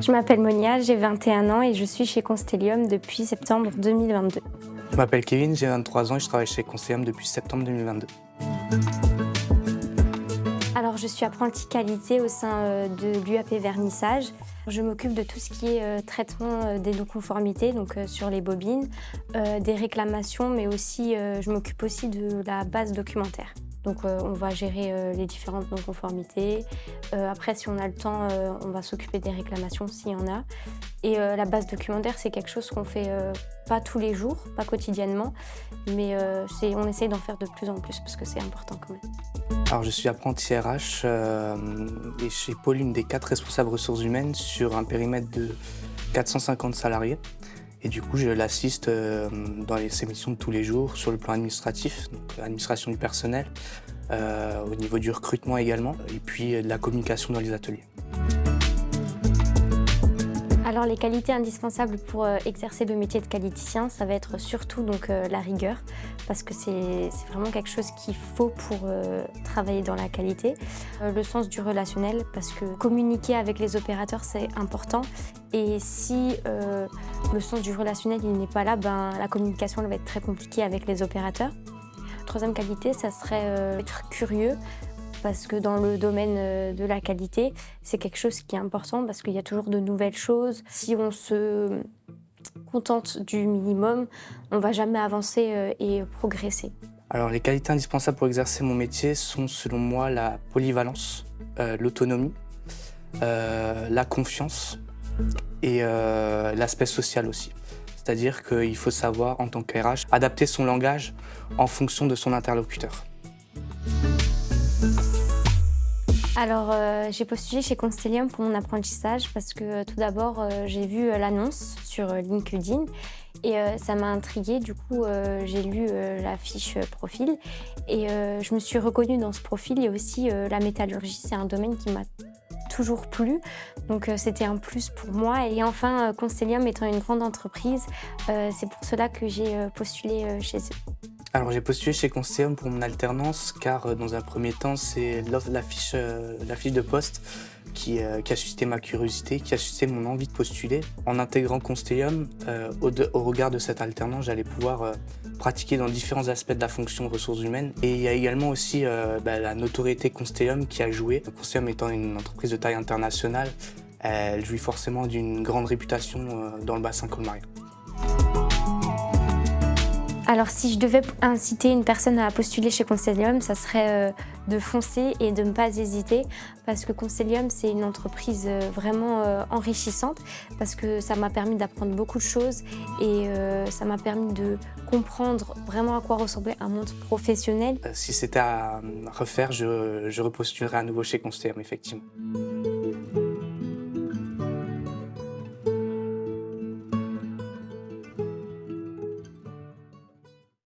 Je m'appelle Monia, j'ai 21 ans et je suis chez Constellium depuis septembre 2022. Je m'appelle Kevin, j'ai 23 ans et je travaille chez Constellium depuis septembre 2022. Alors je suis apprentie qualité au sein de l'UAP Vernissage. Je m'occupe de tout ce qui est traitement des non-conformités, donc sur les bobines, des réclamations, mais aussi je m'occupe aussi de la base documentaire. Donc on va gérer les différentes non-conformités. Après, si on a le temps, on va s'occuper des réclamations s'il y en a. Et la base documentaire, c'est quelque chose qu'on fait pas tous les jours, pas quotidiennement, mais on essaye d'en faire de plus en plus parce que c'est important quand même. Alors je suis apprenti RH et chez Paul, une des 4 responsables ressources humaines sur un périmètre de 450 salariés. Et du coup, je l'assiste dans ses missions de tous les jours sur le plan administratif, donc administration du personnel, au niveau du recrutement également, et puis de la communication dans les ateliers. Alors les qualités indispensables pour exercer le métier de qualiticien, ça va être surtout donc, la rigueur, parce que c'est vraiment quelque chose qu'il faut pour travailler dans la qualité. Le sens du relationnel, parce que communiquer avec les opérateurs, c'est important. Et si le sens du relationnel il n'est pas là, la communication elle va être très compliquée avec les opérateurs. Troisième qualité, ça serait être curieux. Parce que dans le domaine de la qualité, c'est quelque chose qui est important parce qu'il y a toujours de nouvelles choses. Si on se contente du minimum, on ne va jamais avancer et progresser. Alors les qualités indispensables pour exercer mon métier sont selon moi la polyvalence, l'autonomie, la confiance et l'aspect social aussi. C'est-à-dire qu'il faut savoir en tant que RH adapter son langage en fonction de son interlocuteur. Alors, j'ai postulé chez Constellium pour mon apprentissage parce que tout d'abord, j'ai vu l'annonce sur LinkedIn et ça m'a intriguée. Du coup, j'ai lu la fiche profil et je me suis reconnue dans ce profil. Et aussi, la métallurgie, c'est un domaine qui m'a toujours plu. Donc, c'était un plus pour moi. Et enfin, Constellium étant une grande entreprise, c'est pour cela que j'ai postulé chez eux. Alors j'ai postulé chez Constellium pour mon alternance car dans un premier temps c'est la fiche de poste qui a suscité ma curiosité, qui a suscité mon envie de postuler. En intégrant Constellium, au regard de cette alternance, j'allais pouvoir pratiquer dans différents aspects de la fonction ressources humaines. Et il y a également aussi la notoriété Constellium qui a joué. Constellium étant une entreprise de taille internationale, elle jouit forcément d'une grande réputation dans le bassin colmarien. Alors si je devais inciter une personne à postuler chez Constellium, ça serait de foncer et de ne pas hésiter parce que Constellium c'est une entreprise vraiment enrichissante parce que ça m'a permis d'apprendre beaucoup de choses et ça m'a permis de comprendre vraiment à quoi ressemblait un monde professionnel. Si c'était à refaire, je repostulerais à nouveau chez Constellium, effectivement.